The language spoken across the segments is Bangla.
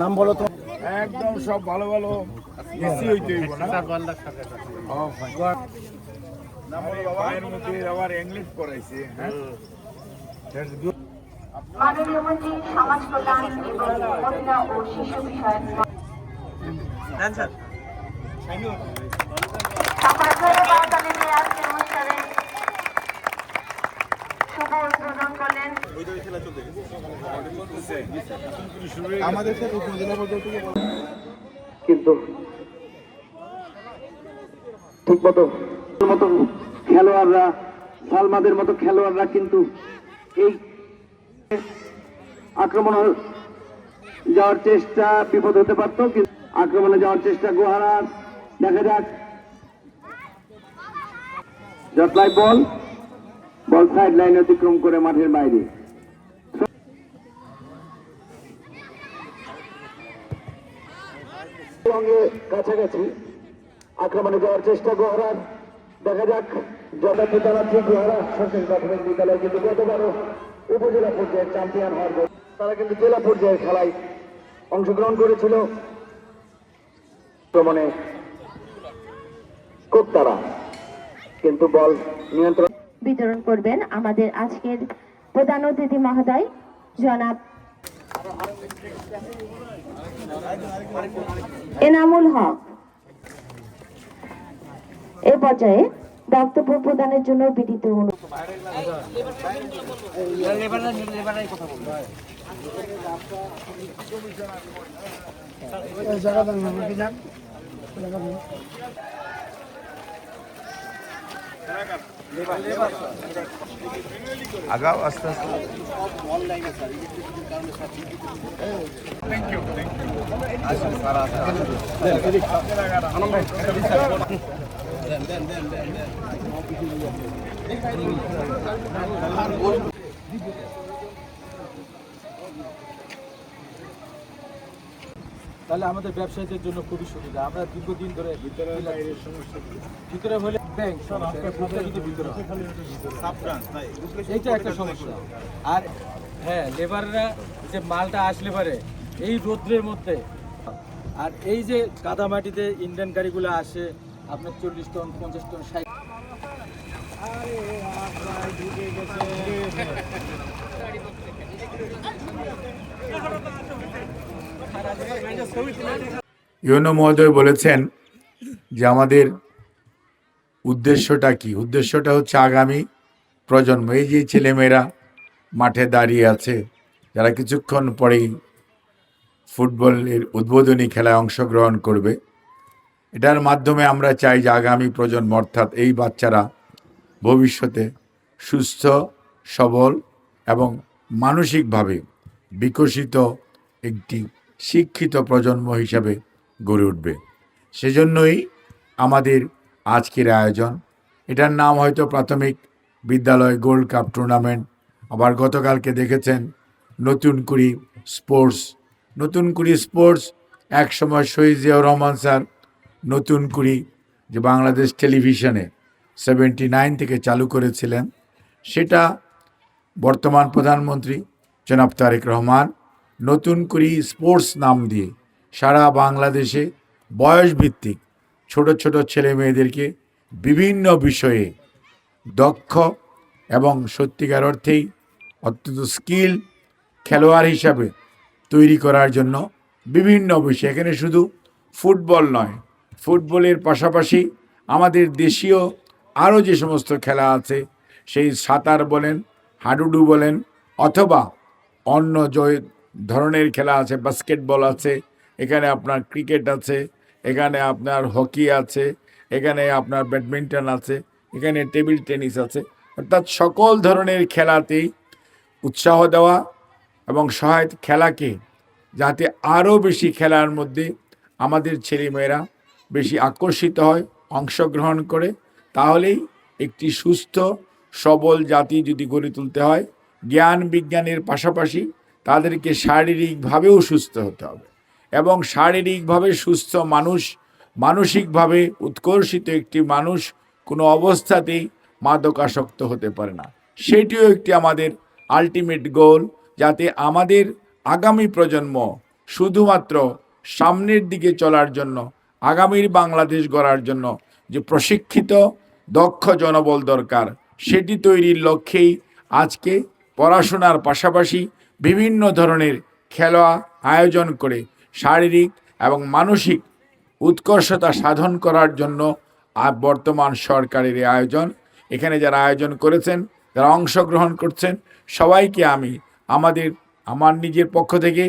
নাম বলো তো। একদম সব ভালো ভালো বেশি হইতে হইব না। পায়ের মধ্যে আবার ইংলিশ পড়াইছে। মাননীয় মন্ত্রী সমাজ কল্যাণ এবং মহিলা ও শিশু বিষয়ক আজকের অনুষ্ঠানে শুভ উদ্বোধন করলেন। কিন্তু ঠিক মতো খেলোয়াড়রা, সালমাদের মতো খেলোয়াড়রা কিন্তু এই আক্রমণ যাওয়ার চেষ্টা বিপদ হতে পারত, কিন্তু আক্রমণে যাওয়ার চেষ্টা গোহারার। দেখা যাক, জটলাই বল সাইড লাইন অতিক্রম করে মাঠের বাইরে। কাছাকাছি আক্রমণে যাওয়ার চেষ্টা গোহারার। দেখা যাক, যথার্থ জানাচ্ছি গোহারা সরকারি প্রাথমিক বিদ্যালয় কিন্তু গতবারও উপজেলা পর্যায়ে চ্যাম্পিয়ন হওয়ার পর তারা কিন্তু জেলা পর্যায়ের খেলায় অংশগ্রহণ করেছিল। আক্রমণে কোক্তারা কিন্তু বল নিয়ন্ত্রণ বিতরণ করবেন আমাদের আজকের প্রধান অতিথি মহোদয় জনাব এনামুল হক। এ পর্যায়ে বক্তব্য প্রদানের জন্য বিনীত অনুরোধ। আগাও আস্তে আস্তে। তাহলে আমাদের ব্যবসায়ীদের জন্য খুবই সুবিধা। আমরা দীর্ঘদিন ধরে ভিতরে হলে ব্যাংক এইটা একটা সমস্যা। আর হ্যাঁ, লেবাররা যে মালটা আসলে পারে এই রৌদ্রের মধ্যে, আর এই যে কাদামাটিতে ইন্ডিয়ান গাড়িগুলো আসে আপনার 40 টন 50 টন 60। ইউনো মহোদয় বলেছেন যে আমাদের উদ্দেশ্যটা কি? উদ্দেশ্যটা হচ্ছে আগামী প্রজন্ম, এই যে ছেলেমেয়েরা মাঠে দাঁড়িয়ে আছে, যারা কিছুক্ষণ পরেই ফুটবলের উদ্বোধনী খেলায় অংশগ্রহণ করবে, এটার মাধ্যমে আমরা চাই যে আগামী প্রজন্ম অর্থাৎ এই বাচ্চারা ভবিষ্যতে সুস্থ সবল এবং মানসিকভাবে বিকশিত একটি শিক্ষিত প্রজন্ম হিসাবে গড়ে উঠবে। সেজন্যই আমাদের আজকের আয়োজন। এটার নাম হয়তো প্রাথমিক বিদ্যালয় গোল্ড কাপ টুর্নামেন্ট। আবার গতকালকে দেখেছেন নতুন কুড়ি স্পোর্টস একসময় শহীদ জিয়াউর রহমান স্যার নতুন কুড়ি যে বাংলাদেশ টেলিভিশনে 79 থেকে চালু করেছিলেন, সেটা বর্তমান প্রধানমন্ত্রী জনাব তারেক রহমান নতুন কুড়ি স্পোর্টস নাম দিয়ে সারা বাংলাদেশে বয়সভিত্তিক ছোট ছোট ছেলে মেয়েদেরকে বিভিন্ন বিষয়ে দক্ষ এবং সত্যিকার অর্থেই অত্যন্ত স্কিল খেলোয়াড় হিসাবে তৈরি করার জন্য বিভিন্ন বিষয়, এখানে শুধু ফুটবল নয়, ফুটবলের পাশাপাশি আমাদের দেশীয় আরও যে সমস্ত খেলা আছে, সেই সাঁতার বলেন, হাডুডু বলেন, অথবা অন্য যে ধরনের খেলা আছে, বাস্কেটবল আছে, এখানে আপনার ক্রিকেট আছে, এখানে আপনার হকি আছে, এখানে আপনার ব্যাডমিন্টন আছে, এখানে টেবিল টেনিস আছে, অর্থাৎ সকল ধরনের খেলাতেই উৎসাহ দেওয়া এবং সহায়তা খেলাকে যাতে আরও বেশি খেলার মধ্যে আমাদের ছেলেমেয়েরা বেশি আকর্ষিত হয়, অংশগ্রহণ করে, তাহলেই একটি সুস্থ সবল জাতি যদি গড়ে তুলতে হয়, জ্ঞান বিজ্ঞানের পাশাপাশি তাদেরকে শারীরিকভাবেও সুস্থ হতে হবে। এবং শারীরিকভাবে সুস্থ মানুষ মানসিকভাবে উৎকর্ষিত একটি মানুষ কোনো অবস্থাতেই মাদকাসক্ত হতে পারে না। সেটিও একটি আমাদের আলটিমেট গোল, যাতে আমাদের আগামী প্রজন্ম শুধুমাত্র সামনের দিকে চলার জন্য, আগামীর বাংলাদেশ গড়ার জন্য যে প্রশিক্ষিত দক্ষ জনবল দরকার, সেটি তৈরির লক্ষ্যেই আজকে পড়াশোনার পাশাপাশি বিভিন্ন ধরনের খেলা আয়োজন করে শারীরিক এবং মানসিক উৎকর্ষতা সাধন করার জন্য বর্তমান সরকারের এই আয়োজন। এখানে যারা আয়োজন করেছেন, যারা অংশগ্রহণ করছেন, সবাইকে আমি আমার নিজের পক্ষ থেকে,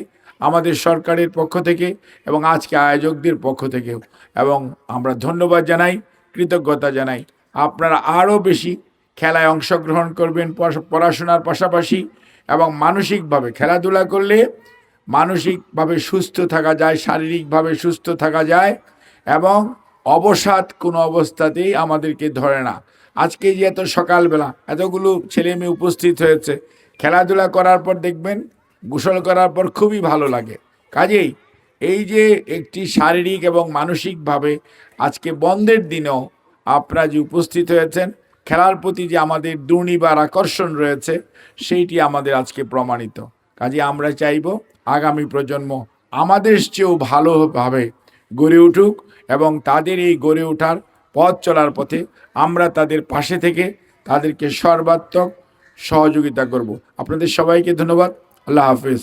আমাদের সরকারের পক্ষ থেকে এবং আজকে আয়োজকদের পক্ষ থেকেও এবং আমরা ধন্যবাদ জানাই, কৃতজ্ঞতা জানাই। আপনারা আরও বেশি খেলায় অংশগ্রহণ করবেন পড়াশোনার পাশাপাশি, এবং মানসিকভাবে খেলাধুলা করলে মানসিকভাবে সুস্থ থাকা যায়, শারীরিকভাবে সুস্থ থাকা যায়, এবং অবসাদ কোনো অবস্থাতেই আমাদেরকে ধরে না। আজকে যে এত সকালবেলা এতগুলো ছেলে মেয়ে উপস্থিত হয়েছে, খেলাধুলা করার পর দেখবেন গোসল করার পর খুবই ভালো লাগে। কাজেই এই যে একটি শারীরিক এবং মানসিকভাবে আজকে বন্ধের দিনেও আপনারা যে উপস্থিত হয়েছেন, খেলার প্রতি যে আমাদের দুর্নিবার আকর্ষণ রয়েছে, সেইটি আমাদের আজকে প্রমাণিত। কাজে আমরা চাইব আগামী প্রজন্ম আমাদের চেয়েও ভালোভাবে গড়ে উঠুক, এবং তাদের এই গড়ে ওঠার পথ চলার পথে আমরা তাদের পাশে থেকে তাদেরকে সর্বাত্মক সহযোগিতা করব। আপনাদের সবাইকে ধন্যবাদ। আল্লাহ হাফেজ।